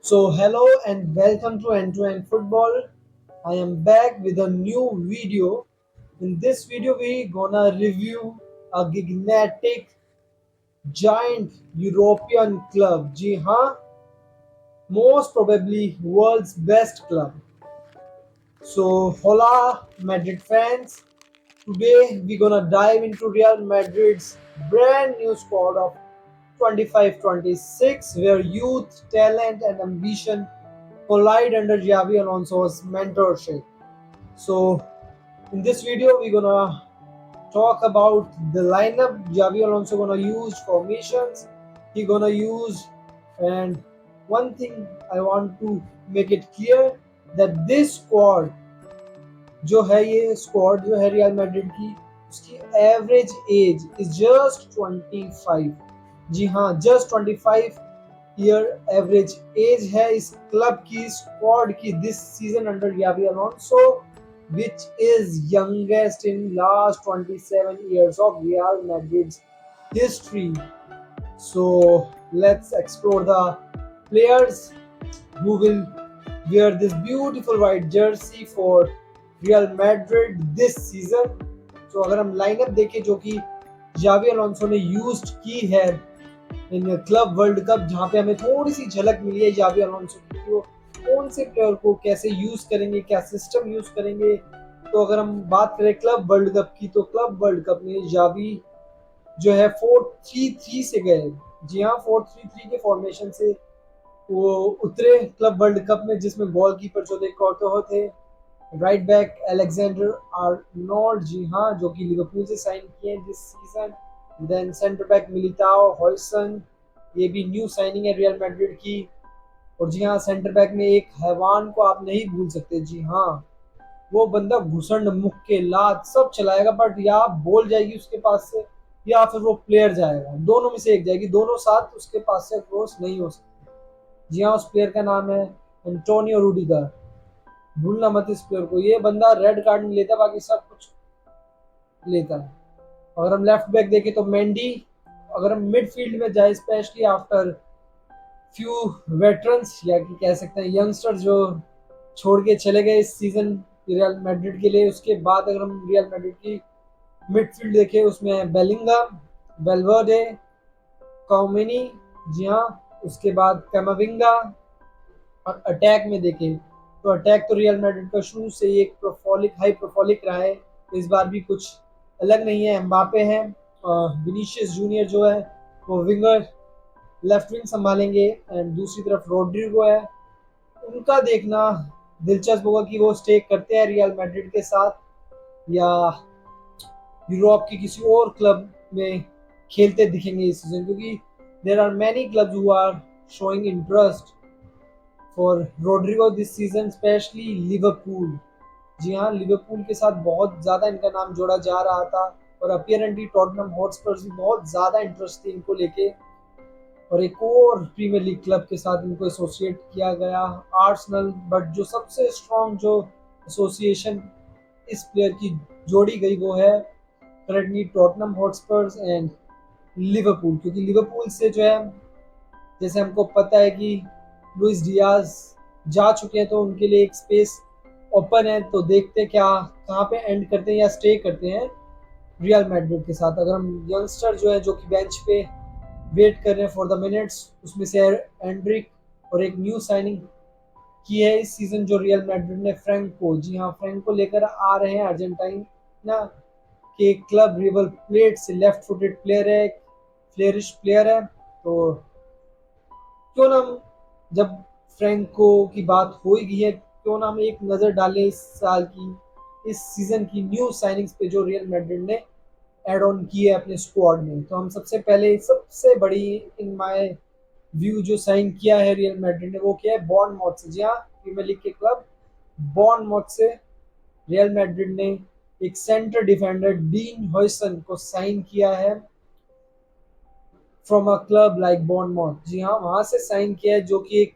So, hello and welcome to End to End Football. I am back with a new video. In this video, we gonna review a gigantic, giant European club. जी हाँ, most probably world's best club. So, hola, Madrid fans. Today, we're gonna dive into Real Madrid's brand new squad of 25-26, where youth, talent, and ambition collide under Xavi Alonso's mentorship. So, in this video, we're gonna talk about the lineup Xavi Alonso gonna use, formations he gonna use, and one thing I want to make it clear that this squad जो है ये squad जो है Real Madrid की उसकी average age is just 25। जी हाँ, just 25 year average age है इस क्लब की, स्क्वाड की, दिस सीजन अंडर यावी Alonso which is youngest in last 27 years of Real Madrid's history. So let's explore the players who will wear this beautiful white jersey for Real Madrid this season. तो अगर हम lineup देखें जो कि Xavi Alonso ने used की है इन club world cup, जहां पे हमें थोड़ी सी झलक मिली है जावी अलोंसो की कि वो कौन से प्लेयर को कैसे यूज करेंगे, क्या सिस्टम यूज करेंगे। तो अगर हम बात करें क्लब वर्ल्ड कप की, तो क्लब वर्ल्ड कप में जावी जो है 4-3-3 से गए। जी हाँ, 4-3-3 के फॉर्मेशन से वो उतरे क्लब वर्ल्ड कप में, जिसमें गोलकीपर जो थे कॉर्टोहो थे, राइट बैक एलेक्जेंडर आर्नोल्ड, जी हाँ, जो कि लिवरपूल से साइन किए हैं this season. Then centre back Militao, Huijsen, ये भी न्यू साइनिंग है रियल मैड्रिड की। और जी हाँ, सेंटर बैक में एक हैवान को आप नहीं भूल सकते। जी हाँ, वो बंदा घुसंड, मुक्के, लात सब चलाएगा, बट या बॉल जाएगी उसके पास से या फिर वो प्लेयर जाएगा, दोनों में से एक जाएगी, दोनों साथ उसके पास से क्रॉस नहीं हो सकते। जी हाँ, उस प्लेयर का नाम है एंटोनियो रूडिगर। भूलना मत इस प्लेयर को, ये बंदा रेड कार्ड नहीं लेता, बाकी सब कुछ लेता है। अगर हम लेफ्ट बैक देखें तो मेंडी। अगर हम मिडफील्ड में जाए, स्पेशली आफ्टर फ्यू वेटरन्स या कि कह सकते हैं यंगस्टर जो छोड़ के चले गए इस सीजन रियल मैड्रिड के लिए, उसके बाद अगर हम रियल मैड्रिड की मिडफील्ड देखें, उसमें बेलिंगम, वेलवर्डे, कॉमिनी, जी हाँ, उसके बाद कैमाविंगा। और अटैक में देखें तो अटैक तो रियल मैड्रिड का शुरू से ही एक प्रोफोलिक, हाई प्रोफोलिक रहा है, तो इस बार भी कुछ अलग नहीं है। एम्बापे हैं, विनीशियस जूनियर जो है वो विंगर, लेफ्ट विंग संभालेंगे, एंड दूसरी तरफ रोड्रिगो है। उनका देखना दिलचस्प होगा कि वो स्टे करते हैं रियल मैड्रिड के साथ या यूरोप की किसी और क्लब में खेलते दिखेंगे इस सीजन, क्योंकि there are many clubs who are showing interest for Rodrigo this season, specially Liverpool. जी हाँ, लिवरपूल के साथ बहुत ज़्यादा इनका नाम जोड़ा जा रहा था, और अपीयरेंटली टॉटनहम हॉटस्पर्स भी बहुत ज़्यादा इंटरेस्ट थी इनको लेके, और एक और प्रीमियर लीग क्लब के साथ इनको एसोसिएट किया गया, आर्सेनल। बट जो सबसे स्ट्रॉन्ग जो एसोसिएशन इस प्लेयर की जोड़ी गई वो है currently Tottenham Hotspurs and Liverpool, क्योंकि लिवरपूल से जो है, जैसे हमको पता है कि लुइस डियाज जा चुके हैं, तो उनके लिए एक स्पेस ओपन है। तो देखते क्या कहाँ पे एंड करते हैं या स्टे करते हैं रियल मैड्रिड के साथ। अगर हम यंगस्टर जो है जो कि बेंच पे वेट कर रहे हैं फॉर द मिनट्स, उसमें से एंड्रिक, और एक न्यू साइनिंग की है इस सीजन जो रियल मैड्रिड ने, फ्रैंको। जी हाँ, फ्रैंको लेकर आ रहे हैं अर्जेंटीना के क्लब रिवर प्लेट से। लेफ्ट फुटेड प्लेयर है, फ्लेरिश प्लेयर है। तो क्यों ना हम, जब फ्रैंको की बात हो ही गई है, क्यों ना हम एक नज़र डालें इस साल की, इस सीजन की न्यू साइनिंग्स पे जो रियल मैड्रिड ने एड ऑन की है अपने स्क्वाड में। तो हम सबसे पहले, सबसे बड़ी इन माय व्यू जो साइन किया है रियल मैड्रिड ने, वो किया है बॉर्नमouth से। जी हाँ, प्रीमियर लीग के क्लब बॉर्नमouth से रियल मैड्रिड ने एक सेंटर डिफेंडर डीन हॉयसन को साइन किया है फ्रॉम अ क्लब लाइक बॉर्नमouth। जी हाँ, वहां से साइन किया है, जो कि एक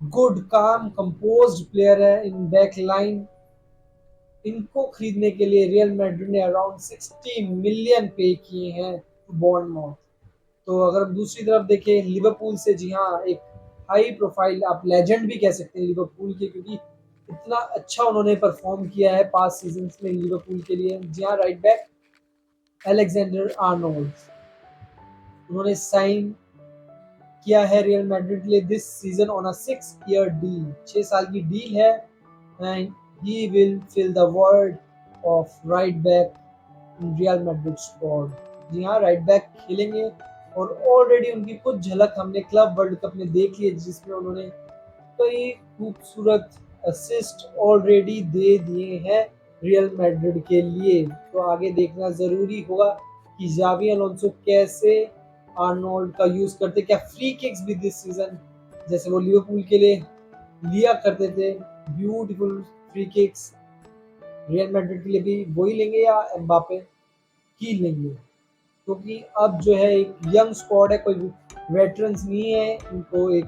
गुड, काम, कंपोज्ड प्लेयर है इन बैक लाइन। इनको खरीदने के लिए रियल मैड्रिड ने अराउंड 60 मिलियन पे किए हैं बॉर्नमouth। तो अगर हम दूसरी तरफ देखें लिवरपूल से, जी हाँ, एक हाई प्रोफाइल, आप लेजेंड भी कह सकते हैं लिवरपूल के, क्योंकि इतना अच्छा उन्होंने परफॉर्म किया है पास्ट सीजन्स में लिवरपूल के लिए। जी हाँ, राइट बैक अलेक्जेंडर आर्नोल्ड उन्होंने साइन किया है रियल मैड्रिड के लिए this season on a 6 year deal. 6 साल की डील है and he will fill the word of right back in Real Madrid squad. जी हाँ, राइट बैक खेलेंगे और ऑलरेडी उनकी कुछ झलक हमने क्लब वर्ल्ड कप में देख ली है, जिसमें उन्होंने कई खूबसूरत असिस्ट ऑलरेडी दे दिए हैं रियल मैड्रिड के लिए। तो आगे देखना ज़रूरी होगा कि जावी अलोंसो कैसे आर्नोल्ड का यूज़ करते, क्या फ्री किक्स भी दिस सीजन जैसे वो लिवरपूल के लिए लिया करते थे, beautiful free kicks real Madrid के लिए भी वही लेंगे या एम्बापे ही लेंगे, क्योंकि अब जो है एक यंग स्क्वाड है, कोई वेटरन्स नहीं है इनको एक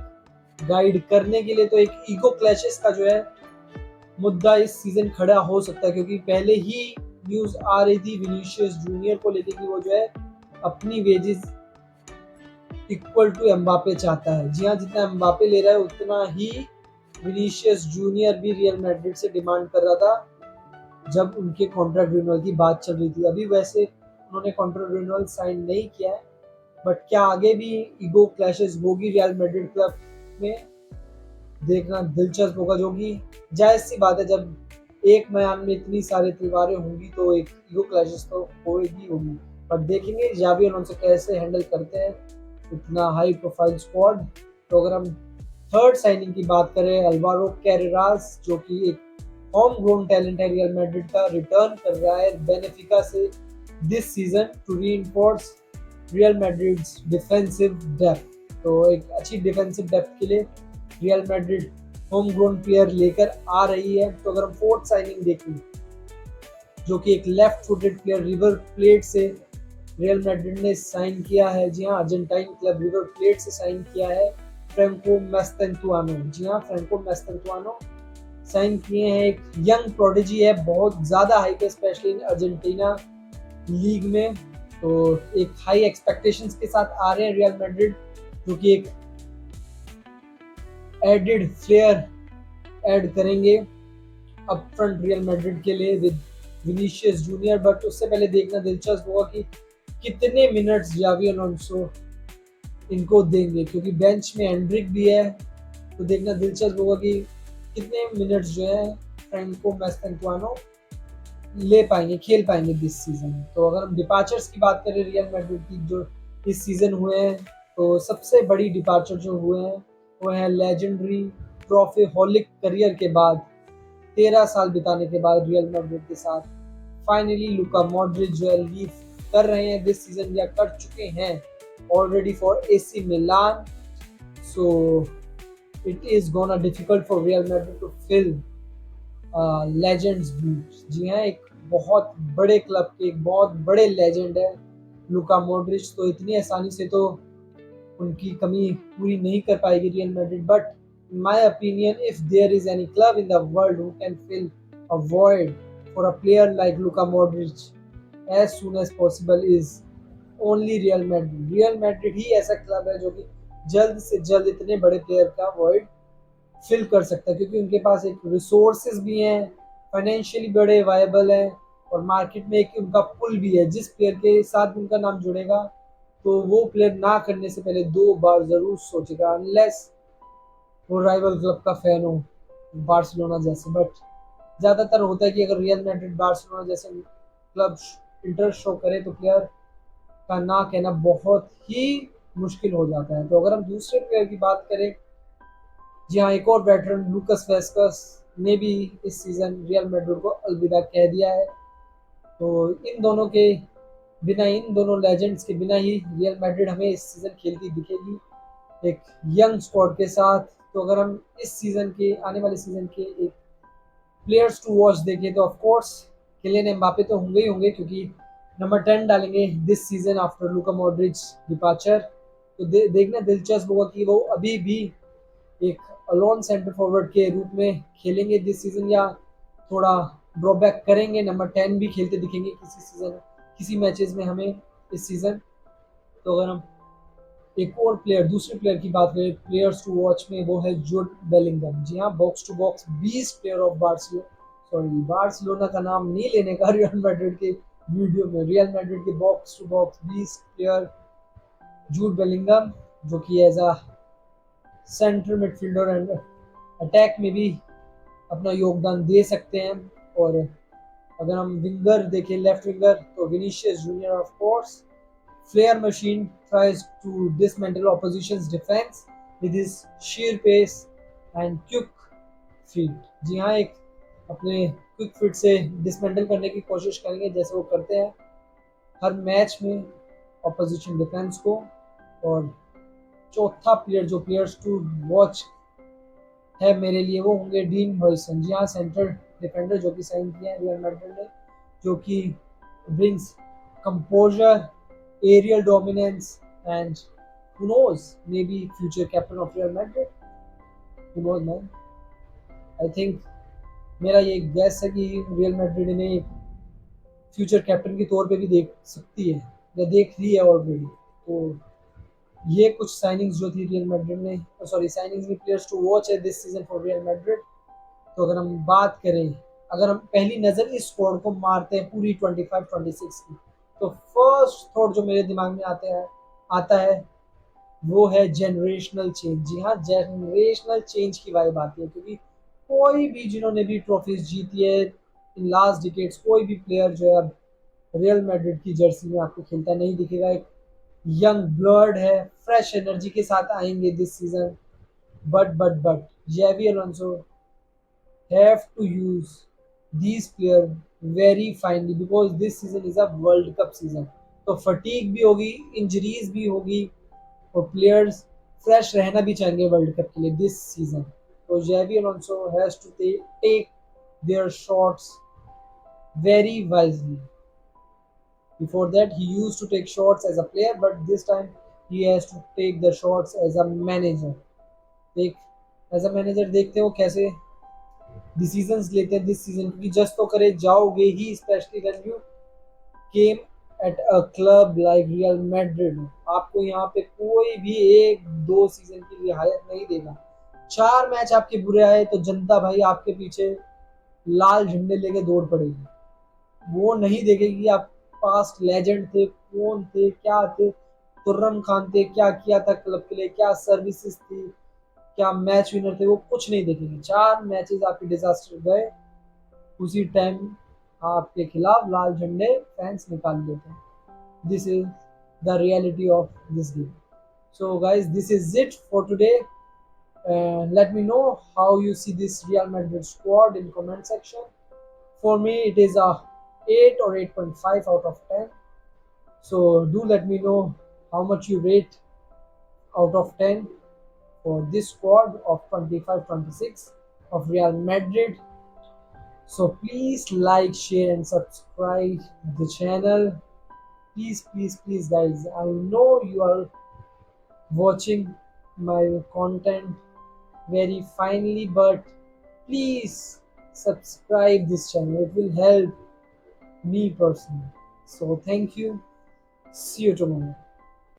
गाइड करने के लिए। तो एक ईगो क्लैशेस का जो है मुद्दा इस सीजन खड़ा हो सकता है, क्योंकि पहले ही न्यूज आ रही थी विनीशियस जूनियर को लेके कि वो जो है अपनी वेजेस इक्वल टू एम्बापे चाहता है। जी हाँ, जितना एम्बापे ले रहा है उतना ही विनीशियस जूनियर भी रियल मैड्रिड से डिमांड कर रहा था जब उनके कॉन्ट्रैक्ट रिन्यूअल की बात चल रही थी। अभी वैसे उन्होंने कॉन्ट्रैक्ट रिन्यूअल साइन नहीं किया है, बट क्या आगे भी ईगो क्लैशेस होगी रियल मैड्रिड क्लब में, देखना दिलचस्प होगा। जो कि जायज सी बात है, जब एक मैदान में इतनी सारी तलवारें होंगी तो एक ईगो क्लैशेस तो होगी। बट देखेंगे जावी अलोंसो कैसे हैंडल करते हैं इतना हाई प्रोफाइल स्क्वाड। तो अगर हम थर्ड साइनिंग की बात करें, अल्वारो कैरेरास जो कि एक होम ग्रोन टैलेंट है रियल मैड्रिड का, रिटर्न कर रहा है बेनेफिका से this season two reinforce real Madrid's defensive depth. तो एक अच्छी डिफेंसिव डेप्थ के लिए real Madrid home grown player लेकर आ रही है। तो अगर हम फोर्थ साइनिंग देखें, जो कि एक left footed player river plate से रियल मैड्रिड ने साइन किया है। जी हाँ, अर्जेंटाइन क्लब रिवर प्लेट से साइन किया है फ्रेंको मैस्टेंतुआनो। जी हाँ, फ्रेंको मैस्टेंतुआनो साइन किए हैं। एक यंग प्रोडिजी है, बहुत ज़्यादा हाइप है स्पेशली इन अर्जेंटीना लीग में। तो एक हाई एक्सपेक्टेशंस के साथ आ रहे हैं रियल मैड्रिड, जो कि एक एडेड फ्लेयर ऐड करेंगे अप फ्रंट रियल मैड्रिड के लिए विद विनीशियस जूनियर। बट उससे पहले देखना दिलचस्प होगा कि कितने मिनट्स जावी अलोंसो इनको देंगे, क्योंकि बेंच में एंड्रिक भी है। तो देखना दिलचस्प होगा कि कितने मिनट्स जो है फ्रेंको मैस्टेंतुआनो ले पाएंगे, खेल पाएंगे दिस सीजन। तो अगर हम डिपार्चर्स की बात करें रियल मैड्रिड की जो इस सीजन हुए हैं, तो सबसे बड़ी डिपार्चर जो हुए हैं वो है लेजेंडरी ट्रॉफी हॉलिक करियर के बाद 13 साल बिताने के बाद रियल मैड्रिड के साथ फाइनली लुका मॉड्रिच जो है लीव कर रहे हैं दिस सीजन, या कर चुके हैं already for AC Milan. So it is gonna difficult for Real Madrid to fill legends boot. जी हाँ, एक बहुत बड़े क्लब के एक बहुत बड़े लेजेंड है लुका मॉड्रिच, तो इतनी आसानी से तो उनकी कमी पूरी नहीं कर पाएगी real Madrid. But in my opinion, if there is any club in the world who can fill a void for a player like Luka Modric as soon as possible is only Real Madrid. Real Madrid ही ऐसा club है जो कि जल्द से जल्द इतने बड़े player का void फिल कर सकता है, क्योंकि उनके पास एक रिसोर्सेज भी हैं, फाइनेंशियली बड़े वायबल हैं, और मार्केट में एक उनका पुल भी है। जिस प्लेयर के साथ उनका नाम जुड़ेगा तो वो प्लेयर ना करने से पहले 2 बार ज़रूर सोचेगा, अनलेस वो राइवल क्लब का फैन हो बार्सिलोना जैसे। बट ज़्यादातर होता है कि अगर रियल मैड्रिड बार्सिलोना जैसे क्लब इंटरेस्ट शो करे तो प्लेयर का ना कहना बहुत ही मुश्किल हो जाता है। तो अगर हम दूसरे प्लेयर की बात करें, जी हाँ, एक और वेटरन लूकस वेस्कस ने भी इस सीज़न रियल मैड्रिड को अलविदा कह दिया है। तो इन दोनों के बिना, इन दोनों लेजेंड्स के बिना ही रियल मैड्रिड हमें इस सीज़न खेलती दिखेगी एक यंग स्क्वाड के साथ। तो अगर हम इस सीज़न के, आने वाले सीज़न के एक प्लेयर्स टू वॉच देखें तो ऑफ कोर्स किलियन एम्बापे तो होंगे ही होंगे, क्योंकि नंबर 10 डालेंगे this season after Luka Modric departure. तो देखना दिलचस्प होगा कि वो अभी भी एक अलोन सेंटर फॉरवर्ड के रूप में खेलेंगे दिस सीजन, या थोड़ा ड्रॉबैक करेंगे, नंबर 10 भी खेलते दिखेंगे किसी सीजन, किसी मैचेस में हमें इस सीजन। तो अगर हम एक और प्लेयर, दूसरे प्लेयर की बात करें प्लेयर्स टू वॉच में, वो है जुड बेलिंगम। जी हाँ, box to box 20 player of Barcelona का नाम नहीं लेने का रियल मैड्रिड के वीडियो में। रियल मैड्रिड के box to box 20 player, Jude Bellingham जो कि as a centre midfielder and attack में भी अपना योगदान दे सकते हैं। और अगर हम विंगर देखें, लेफ्ट विंगर, तो Vinicius Junior of course, flair machine, tries to dismantle opposition's defense with his sheer pace and quick feet। जी हाँ, एक अपने क्विक फीट से डिसमेंटल करने की कोशिश करेंगे जैसे वो करते हैं हर मैच में ऑपोजिशन डिफेंस को। और चौथा प्लेयर जो प्लेयर्स टू वॉच है मेरे लिए, वो होंगे डीन हॉयसन। जी हाँ, सेंटर डिफेंडर जो कि साइन किया है रियल मैड्रिड ने, जो कि brings composure, aerial dominance and who knows, maybe future captain of Real Madrid, who knows man। I think मेरा ये गैस है कि रियल मैड्रिड इन्हें फ्यूचर कैप्टन के तौर पे भी देख सकती है या देख रही है ऑलरेडी। तो ये कुछ साइनिंग्स जो थी रियल मैड्रिड ने, सॉरी साइनिंग्स में प्लेयर्स टू वॉच है this season for Real Madrid. तो अगर हम बात करें, अगर हम पहली नज़र इस स्क्वाड को मारते हैं पूरी 25-26 की, तो फर्स्ट थॉट जो मेरे दिमाग में आता है वो है जनरेशनल चेंज। जी हाँ, जनरेशनल चेंज की वाइब आती है, क्योंकि कोई भी जिन्होंने भी ट्रॉफीज जीती है इन लास्ट डिकेड्स, कोई भी प्लेयर जो है अब रियल मैड्रिड की जर्सी में आपको खेलता नहीं दिखेगा। एक यंग ब्लड है, फ्रेश एनर्जी के साथ आएंगे दिस सीजन। बट जेवी Alonso have to use these players very finely because this season is a world cup season। तो फटीक भी होगी, इंजरीज भी होगी, और प्लेयर्स फ्रेश रहना भी चाहेंगे वर्ल्ड कप के लिए दिस सीजन। तो जेवी Alonso has to take their shots very wisely. Before that, he used to take shots as a player, but this time he has to take the shots as a manager। एक as a manager देखते हो कैसे decisions लेते हैं this season, क्योंकि just तो करे जाओगे ही, specially when you came at a club like Real Madrid. आपको यहाँ पे कोई भी एक दो सीजन की रियायत नहीं देगा। 4 मैच आपके बुरे आए तो जनता भाई आपके पीछे लाल झंडे लेके दौड़ पड़ेगी। वो नहीं देखेगी कि आप पास्ट लेजेंड थे, कौन थे, क्या थे, तुर्रम खान थे, क्या किया था क्लब के लिए, क्या सर्विसेज थी, क्या मैच विनर थे, वो कुछ नहीं देखेंगे। 4 मैचेस आपके डिजास्टर गए, उसी टाइम आपके खिलाफ लाल झंडे फैंस निकाल लेते हैं। This is the reality of this game. So guys, this is it for today। Let me know how you see this Real Madrid squad in comment section। For me, it is a 8 or 8.5 out of 10। So do let me know how much you rate out of 10 for this squad of 25-26 of Real Madrid। So please like, share, and subscribe the channel। Please, guys. I know you are watching my content very finely, but please subscribe this channel. It will help me personally। So thank you. See you tomorrow।